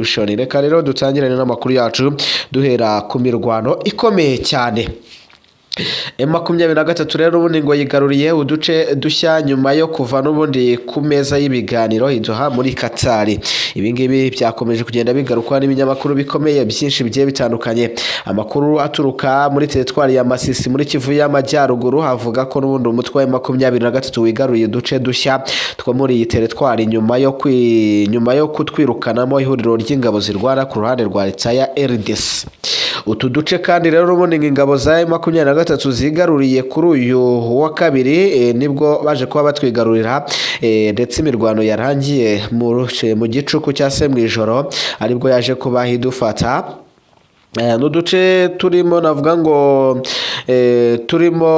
Reka rero dutangirane n'amakuru yacu duhera ku mirwano ikomeye cyane. M23 rero ubundi ngo yigaruriye uduce dushya nyuma yo kuva n'ubundi ku meza y'ibiganiro idoha muri Qatar. Ibi ngibi byakomeje kugenda bigarukwa n'ibinyamakuru bikomeye byinshi bigiye bitandukanye. Amakuru aturuka muri teritwari ya Masisi muri Kivu y'Amajyaruguru havuga ko n'ubundi umutwe wa M23 wigaruye uduce dushya two muri iyi teritwari nyuma yo kutwirukanamo ihuriro ry'ingabo zirwana ku ruhande rwa leta ya RDC. Utu duce kandi rero ubundi ingabo za M23 zigaruriye kuri uyu wa kabiri nibwo baje kuba batwigarurira ndetse imirwano yarangiye mu gicuku cya se mu ijoro aribwo yaje kuba hidufata. N'uduce turimo navuga ngo turimo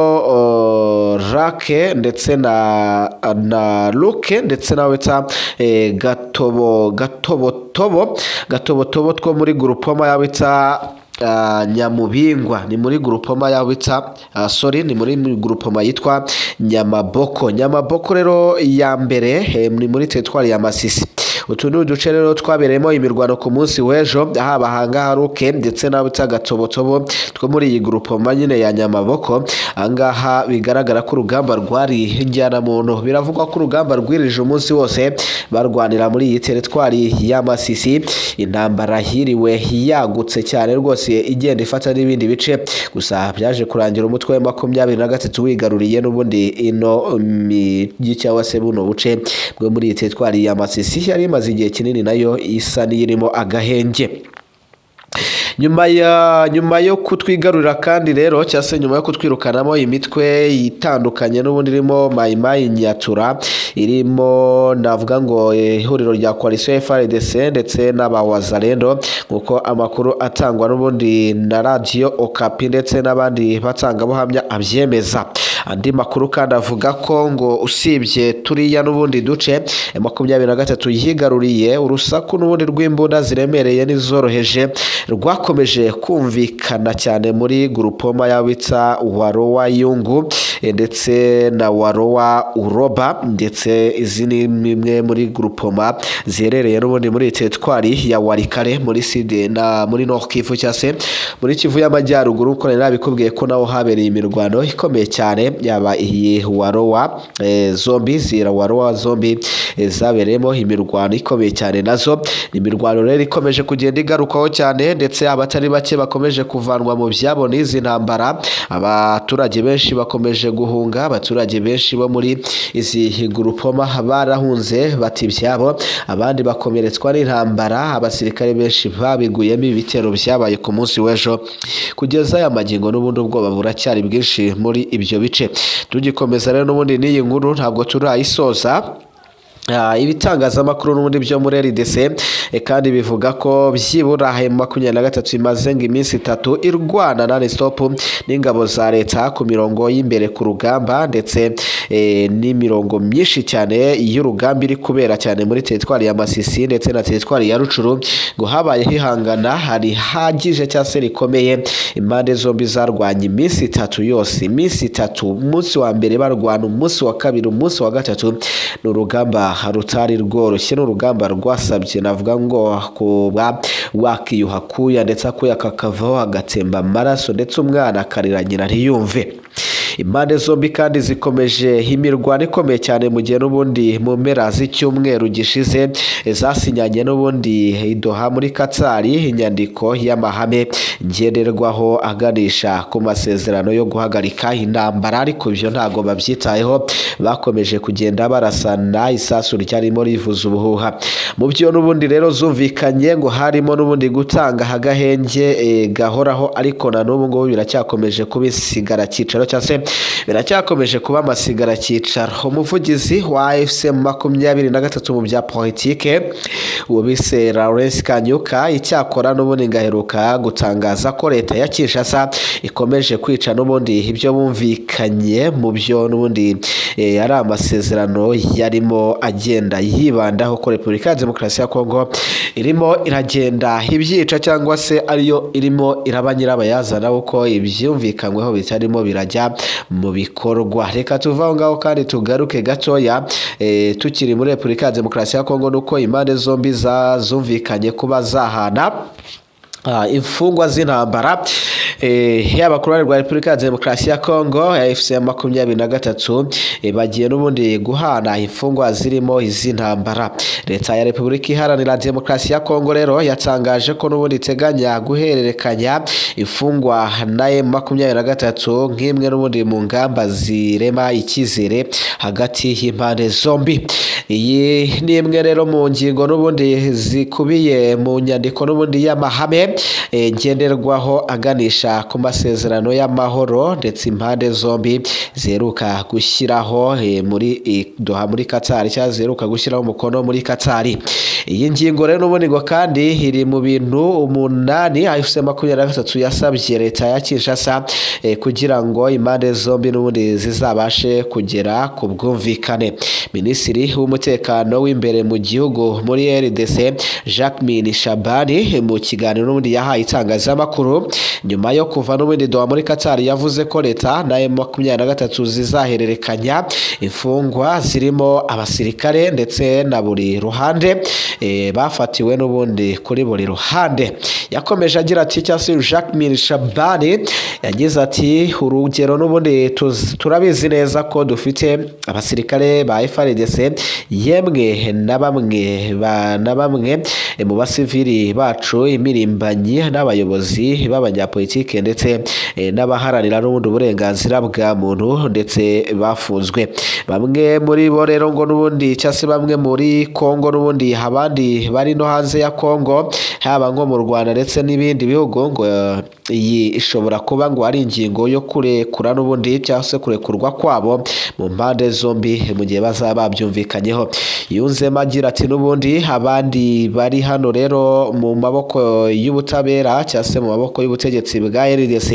Rake ndetse na Luke ndetse na weta gatobotobo two muri grupoma yabita Nyamubingwa ni muri grupoma yabita ni muri grupoma yitwa Nyamaboko rero ya mbere ni muri teritwari ya Masisi. Utu ni uduce rero twabereyemo imirwano ku munsi w'ejo haba hangaha Ruke ndetse na wita gatobotobo two muri iyi grupoma nyine ya Nyamaboko. Angaha bigaragara ko urugamba rwari njyana muntu, biravugwa ko urugamba rwirije umunsi wose barwanira muri iyi teritwari ya Masisi. Intambara hiriwe yagutse cyane rwose igenda ifata n'ibindi bice, gusa byaje kurangira umutwe wa 23 wigaruriye n'ubundi ino mijyi cyangwa se buno buce bwo muri iyi teritwari ya Masisi yari imaze igihe kinini nayo isa n'irimo agahenge. Nyuma yo kutwigarurira kandi rero cyase nyuma yo kutwirukanamo imitwe itandukanye n'ubundi irimo Maimai Nyatura, irimo navuga ngo ihuriro rya Coalition FARDC ndetse n'abawazalendo nkuko amakuru atangwa n'ubundi na Radio Okapi ndetse n'abandi batanga buhamya abyemeza. Andi makuru kandi avuga ko ngo usibye turiya n'ubundi duce M23 yigaruriye urusaku n'ubundi rw'imbunda ziremereye n'izoroheje rwakomeje kumvikana cyane muri grupoma yabitsa Warowa Yungu ndetse na Warowa Uroba, ndetse izi ni imwe muri grupoma ziherereye n'ubundi muri teritwari ya Warikare muri Sud na muri Nord Kivu cyase muri Kivu y'Amajyaruguru. Ko nabikubwiye ko naho habereye imirwano ikomeye cyane, yaba iyi Warowa zombi zabereyemo imirwano ikomeye cyane. Nazo imirwano rero ikomeje kugenda igarukaho cyane, ndetse abatari bake bakomeje kuvanwa mu byabo n'izi ntambara. Abaturage benshi bakomeje guhunga, abaturage benshi bo muri izi grupoma barahunze bati byabo, abandi bakomeretswa n'intambara. Abasirikare benshi babiguyemo ibitero byabaye ku munsi w'ejo, kugeza aya magingo n'ubundi ubwoba buracyari bwinshi muri ibyo bice. Tugikomeza rero n'ubundi n'iyi nkuru ntabwo turayisoza. Ibitangazamakuru n'ubundi byo muri RDC kandi bivuga ko byibura M23 imaze iminsi 3 irwana na stop n'ingabo za leta ku mirongo y'imbere ku rugamba, ndetse n'imirongo myinshi cyane y'urugamba iri kubera cyane muri teritwari ya Masisi ndetse na teritwari ya Rucuru. Ngo habaye hihangana hari hagije cyase rikomeye, impande zombi zarwanye iminsi 3 yose, iminsi 3, umunsi wa mbere barwana, umunsi wa kabiri, umunsi wa gatatu. N'urugamba rutari rworoshye, n'urugamba rwasabye navuga ngo kuba wakiyuha kuya ndetse akuya kakavaho agatemba amaraso, ndetse umwana akarira nyina ntiyumve. Impande zombi kandi zikomeje imirwano ikomeye cyane mu gihe n'ubundi mu mpera z'icyumweru gishize zasinyanye n'ubundi idoha muri Qatar inyandiko y'amahame ngenderwaho aganisha ku masezerano yo guhagarika intambara, ariko ibyo ntago babyitayeho. Bakomeje kugenda barasana, isasu ryarimo rivuza ubuhuha. Mu byo n'ubundi rero zumvikanye ngo harimo n'ubundi gutanga agahenge gahoraho, ariko na n'ubu ngo biracyakomeje kubisigara cyicaro cyase biracyakomeje kuba amasigara cyicaro. Umuvugizi wa M23 mu bya politike ubise Lawrence Kanyuka icyakora n'ubundi ngaheruka gutangaza ko leta ya Kinshasa ikomeje kwica n'ubundi ibyo bumvikanye mu byo n'ubundi ari amasezerano yarimo agenda yibandaho ko Repubulika ya Demokarasi ya Kongo irimo iragenda ibyica cyangwa se ariyo irimo iraba nyirabayazana uko ibyumvikanyweho bitarimo birajya mu bikorwa. Reka tuvaho ngaho kandi tugaruke gatoya tukiri muri Repubulika ya Demokarasi ya Kongo, nuko impande zombi zumvikanye kuba zahana imfungwa z'intambara. Yaba ku ruhande rwa Repubulika ya Demokarasi ya Kongo ya FCM23 bagiye n'ubundi guhana imfungwa zirimo iz'intambara. Leta ya Repubulika Iharanira Demokarasi ya Kongo rero yatangaje ko n'ubundi iteganya guhererekanya imfungwa na M23 nk'imwe n'ubundi mu ngamba zirema icyizere hagati y'impande zombi. Iyi ni imwe rero mu ngingo n'ubundi zikubiye mu nyandiko n'ubundi y'amahame ngenderwaho aganisha ku masezerano y'amahoro ndetse impande zombi zeruka gushyiraho muri Doha muri Qatar, cyangwa zeruka gushyiraho umukono muri Qatar. Iyi ngingo rero n'ubundi ngo kandi iri mu bintu 8 FCM23 yasabye leta ya Kinshasa kugira ngo impande zombi n'ubundi zizabashe kugera ku bwumvikane. Minisitiri w'umutekano w'imbere mu gihugu muri RDC Jacquemin Shabani mu kiganiro n'ubundi yahaye itangazamakuru nyuma yo kuva n'ubundi Doha muri Qatar yavuze ko leta na M23 zizahererekanya imfungwa zirimo abasirikare ndetse na buri ruhande bafatiwe n'ubundi kuri buri ruhande. Yakomeje agira ati Jacquemin Shabani yagize ati urugero n'ubundi turabizi neza ko dufite abasirikare ba FARDC yemwe na bamwe mu basivili bacu, imirimbanyi n'abayobozi b'abanyapolitike ndetse n'abaharanira n'ubundi uburenganzira bwa muntu ndetse bafunzwe. Bamwe muri bo rero ngo n'ubundi cyase bamwe muri Kongo n'ubundi abandi bari no hanze ya Kongo, haba nko mu Rwanda ndetse n'ibindi bihugu, ngo iyi ishobora kuba ngo ari ingingo yo kurekura n'ubundi cyangwa se kurekurwa kwabo mu mpande zombi mu gihe bazaba babyumvikanyeho. Yunzemo agira ati n'ubundi abandi bari hano rero mu maboko y'ubutabera cyangwa se mu maboko y'ubutegetsi bwa RDC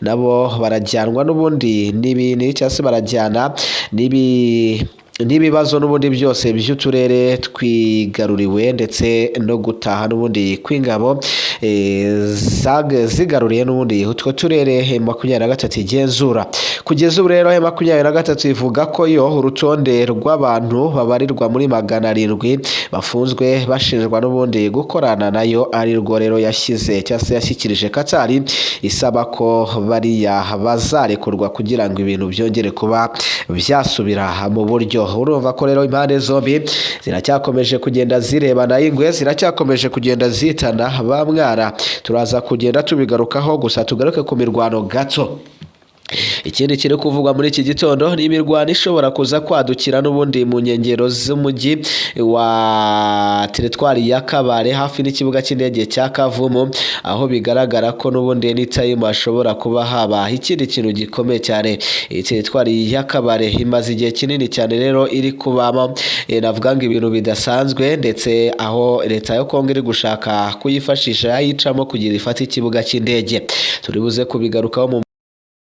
nabo barajyanwa n'ubundi n'ibintu cyangwa se barajyana n'ibibazo n'ubundi byose by'uturere twigaruriwe ndetse no gutaha n'ubundi kw'ingabo zigaruriye n'ubundi utwo turere M23 igenzura. Kugeza ubu rero M23 ivuga ko yo urutonde rw'abantu babarirwa muri 700 bafunzwe bashinjwa n'ubundi gukorana nayo ari rwo rero yashyize cyangwa se yashyikirije Qatar isaba ko bariya bazarekurwa kugira ngo ibintu byongere kuba byasubira mu buryo. Urumva ko rero impande zombi ziracyakomeje kugenda zirebana ingwe, ziracyakomeje kugenda zitana bamwara. Turaza kugenda tubigarukaho, gusa tugaruke ku mirwano gato. Ikindi kiri kuvugwa muri iki gitondo ni imirwano ishobora kuza kwadukira n'ubundi mu nkengero z'umujyi wa teritwari ya Kabare hafi n'ikibuga cy'indege cya Kavumu, aho bigaragara ko n'ubundi anytime hashobora kuba haba ikindi kintu gikomeye cyane. Teritwari ya Kabare imaze igihe kinini cyane rero iri kubamo navuga ngo ibintu bidasanzwe, ndetse aho leta yo Kongo iri gushaka kuyifashisha yayicamo kugira ifate ikibuga cy'indege. Turi buze kubigarukaho mu